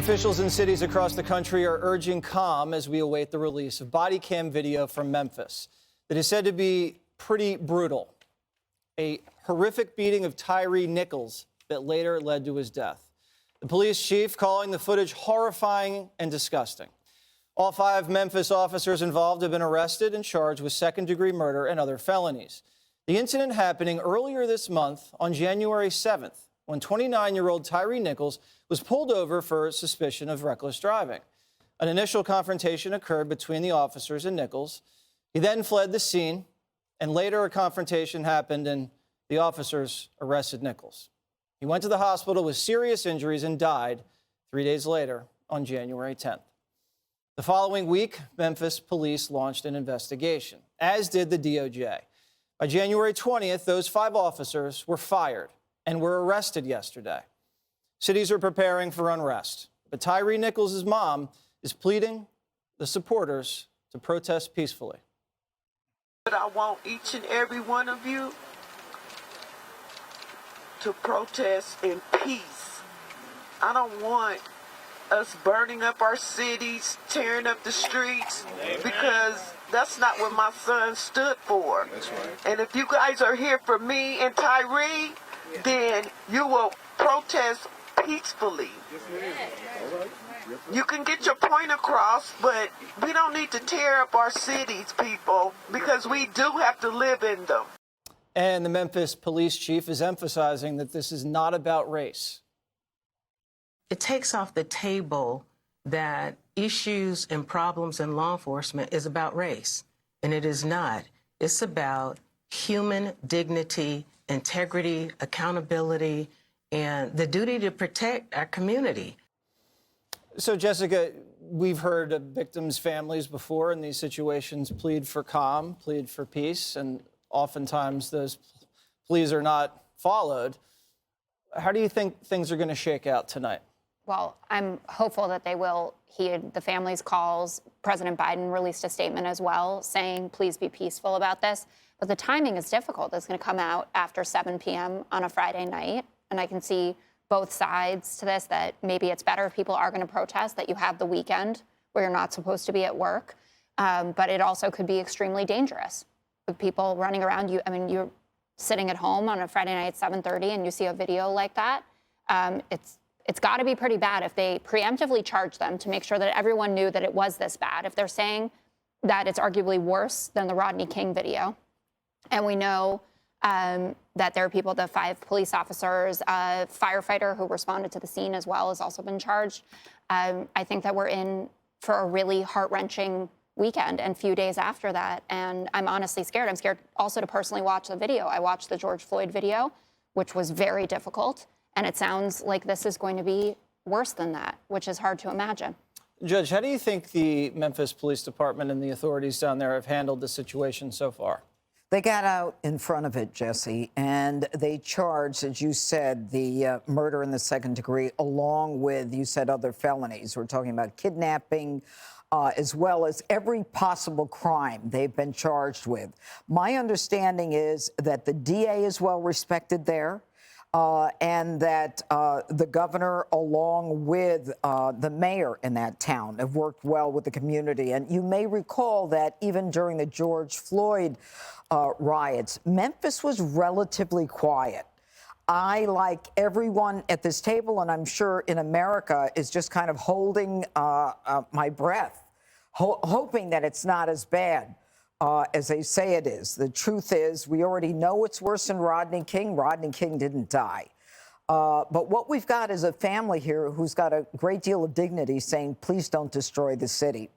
Officials in cities across the country are urging calm as we await the release of body cam video from Memphis that is said to be pretty brutal. A horrific beating of Tyre Nichols that later led to his death. The police chief calling the footage horrifying and disgusting. All 5 Memphis officers involved have been arrested and charged with second-degree murder and other felonies. The incident happening earlier this month on January 7th, when 29-year-old Tyre Nichols was pulled over for suspicion of reckless driving. An initial confrontation occurred between the officers and Nichols. He then fled the scene, and later a confrontation happened and the officers arrested Nichols. He went to the hospital with serious injuries and died 3 days later on January 10th. The following week, Memphis police launched an investigation, as did the DOJ. By January 20th, those 5 officers were fired and were arrested yesterday. Cities are preparing for unrest, but Tyre Nichols' mom is pleading the supporters to protest peacefully. But I want each and every one of you to protest in peace. I don't want us burning up our cities, tearing up the streets, because that's not what my son stood for. That's right. And if you guys are here for me and Tyre, then you will protest peacefully. You can get your point across, but we don't need to tear up our cities, people, because we do have to live in them. And the Memphis police chief is emphasizing that this is not about race. It takes off the table that issues and problems in law enforcement is about race, and it is not. It's about human dignity, integrity, accountability, and the duty to protect our community. So, Jessica, we've heard of victims' families before in these situations plead for calm, plead for peace, and oftentimes those pleas are not followed. How do you think things are going to shake out tonight? Well, I'm hopeful that they will heed the family's calls. President Biden released a statement as well saying, please be peaceful about this. But the timing is difficult. It's going to come out after 7 p.m. on a Friday night. And I can see both sides to this, that maybe it's better if people are going to protest, that you have the weekend where you're not supposed to be at work. But it also could be extremely dangerous with people running around you. I mean, you're sitting at home on a Friday night at 7:30 and you see a video like that. It's got to be pretty bad if they preemptively charge them to make sure that everyone knew that it was this bad. If they're saying that it's arguably worse than the Rodney King video, and we know that there are people, the 5 police officers, a firefighter who responded to the scene as well has also been charged. I think that we're in for a really heart-wrenching weekend and few days after that. And I'm honestly scared. I'm scared also to personally watch the video. I watched the George Floyd video, which was very difficult. And it sounds like this is going to be worse than that, which is hard to imagine. Judge, how do you think the Memphis Police Department and the authorities down there have handled the situation so far? They got out in front of it, Jesse, and they charged, as you said, the murder in the second degree, along with, you said, other felonies. We're talking about kidnapping, as well as every possible crime they've been charged with. My understanding is that the DA is well respected there. And that the governor, along with the mayor in that town, have worked well with the community. And you may recall that even during the George Floyd riots, Memphis was relatively quiet. I, like everyone at this table, and I'm sure in America, is just kind of holding my breath, hoping that it's not as bad as they say it is. The truth is, we already know it's worse than Rodney King. Rodney King didn't die. But what we've got is a family here who's got a great deal of dignity saying, please don't destroy the city.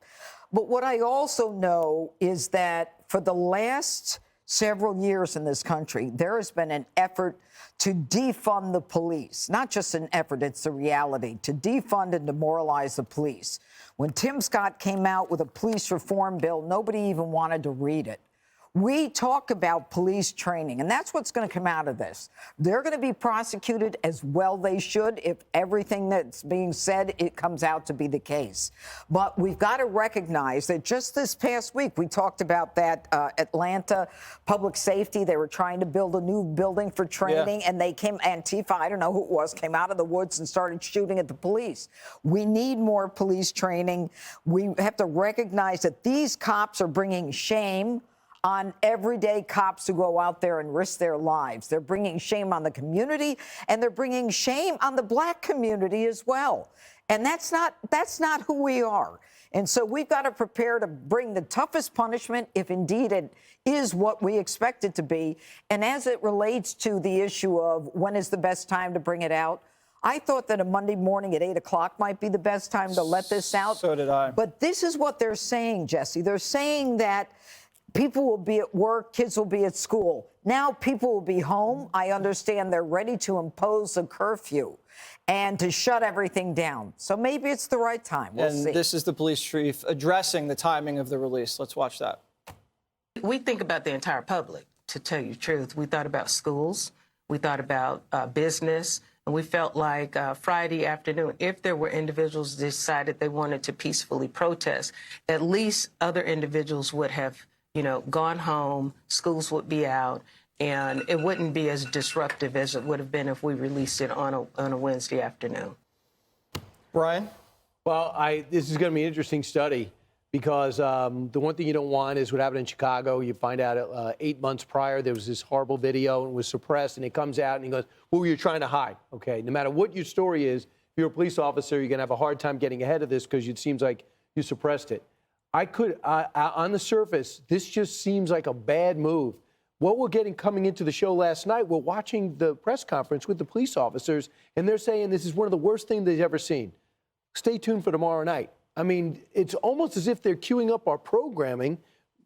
But what I also know is that for the last several years in this country, there has been an effort to defund the police. Not just an effort, it's a reality, to defund and demoralize the police. When Tim Scott came out with a police reform bill, nobody even wanted to read it. We talk about police training, and that's what's going to come out of this. They're going to be prosecuted as well they should if everything that's being said, it comes out to be the case. But we've got to recognize that just this past week, we talked about that Atlanta public safety. They were trying to build a new building for training, and they came, Antifa, I don't know who it was, came out of the woods and started shooting at the police. We need more police training. We have to recognize that these cops are bringing shame on everyday cops who go out there and risk their lives. They're bringing shame on the community, and they're bringing shame on the black community as well. And that's not who we are. And so we've got to prepare to bring the toughest punishment, if indeed it is what we expect it to be. And as it relates to the issue of when is the best time to bring it out, I thought that a Monday morning at 8 o'clock might be the best time to let this out. So did I. But this is what they're saying, Jesse. They're saying that people will be at work, kids will be at school. Now people will be home. I understand they're ready to impose a curfew and to shut everything down. So maybe it's the right time. We'll see. This is the police chief addressing the timing of the release. Let's watch that. We think about the entire public, to tell you the truth. We thought about schools. We thought about business. And we felt like Friday afternoon, if there were individuals who decided they wanted to peacefully protest, at least other individuals would have gone home, schools would be out, and it wouldn't be as disruptive as it would have been if we released it on a Wednesday afternoon. Brian? Well, this is going to be an interesting study because the one thing you don't want is what happened in Chicago. You find out 8 months prior there was this horrible video and it was suppressed, and it comes out and he goes, what were you trying to hide? Okay, no matter what your story is, if you're a police officer, you're going to have a hard time getting ahead of this because it seems like you suppressed it. On the surface, this just seems like a bad move. What we're getting coming into the show last night, we're watching the press conference with the police officers, and they're saying this is one of the worst things they've ever seen. Stay tuned for tomorrow night. I mean, it's almost as if they're queuing up our programming,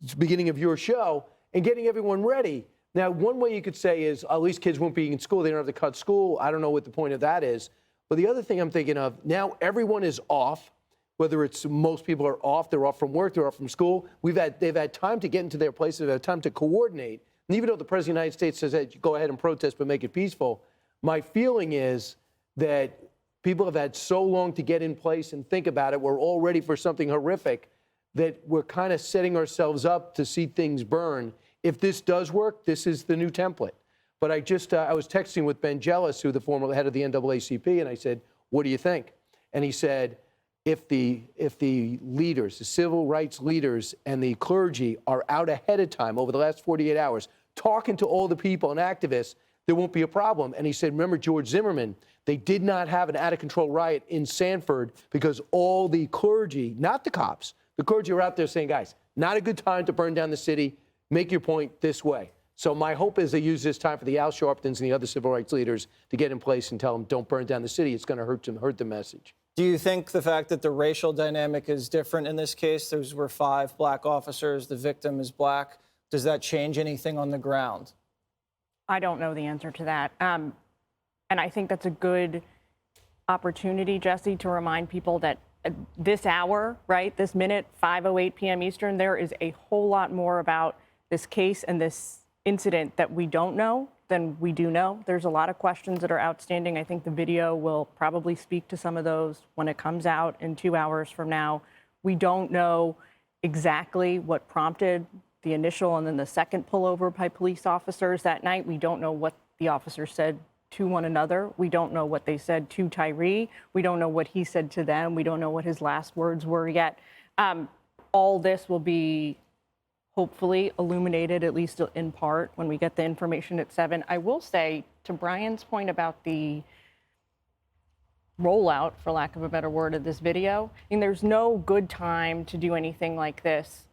it's the beginning of your show, and getting everyone ready. Now, one way you could say is, at least kids won't be in school. They don't have to cut school. I don't know what the point of that is. But the other thing I'm thinking of, now everyone is off. Whether it's most people are off, they're off from work, they're off from school. They've had time to get into their places, they've had time to coordinate. And even though the President of the United States says, hey, go ahead and protest, but make it peaceful, my feeling is that people have had so long to get in place and think about it. We're all ready for something horrific that we're kind of setting ourselves up to see things burn. If this does work, this is the new template. But I was texting with Ben Jealous, who the former head of the NAACP, and I said, what do you think? And he said, if the leaders, the civil rights leaders and the clergy are out ahead of time over the last 48 hours, talking to all the people and activists, there won't be a problem. And he said, remember George Zimmerman, they did not have an out-of-control riot in Sanford because all the clergy, not the cops, the clergy are out there saying, guys, not a good time to burn down the city, make your point this way. So my hope is they use this time for the Al Sharptons and the other civil rights leaders to get in place and tell them, don't burn down the city. It's going to hurt the message. Do you think the fact that the racial dynamic is different in this case, there were 5 black officers, the victim is black, does that change anything on the ground? I don't know the answer to that. And I think that's a good opportunity, Jesse, to remind people that this hour, right, this minute, 5:08 p.m. Eastern, there is a whole lot more about this case and this incident that we don't know than we do know. There's a lot of questions that are outstanding. I think the video will probably speak to some of those when it comes out in 2 hours from now. We don't know exactly what prompted the initial and then the second pullover by police officers that night. We don't know what the officers said to one another. We don't know what they said to Tyre. We don't know what he said to them. We don't know what his last words were yet. All this will be hopefully illuminated, at least in part, when we get the information at 7. I will say, to Brian's point about the rollout, for lack of a better word, of this video, I mean, there's no good time to do anything like this.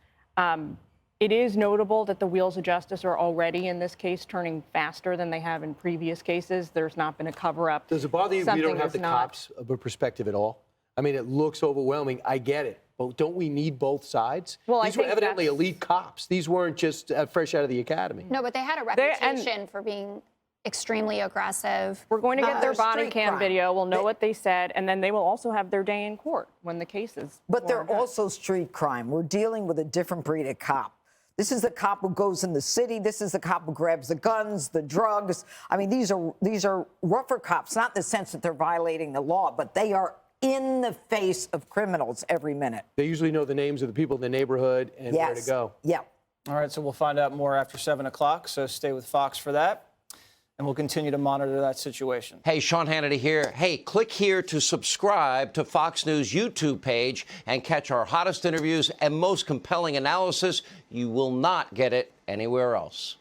It is notable that the wheels of justice are already, in this case, turning faster than they have in previous cases. There's not been a cover-up. Does it bother you we don't have the cops' perspective at all? I mean, it looks overwhelming. I get it. But don't we need both sides? Well, these were evidently elite cops. These weren't just fresh out of the academy. No, but they had a reputation for being extremely aggressive. We're going to get their body cam video. We'll know what they said, and then they will also have their day in court when the case is. But they're also street crime. We're dealing with a different breed of cop. This is the cop who goes in the city. This is the cop who grabs the guns, the drugs. I mean, these are rougher cops, not in the sense that they're violating the law, but they are in the face of criminals every minute. They usually know the names of the people in the neighborhood and where to go. Yeah. All right, so we'll find out more after 7 o'clock, so stay with Fox for that. And we'll continue to monitor that situation. Hey, Sean Hannity here. Hey, click here to subscribe to Fox News YouTube page and catch our hottest interviews and most compelling analysis. You will not get it anywhere else.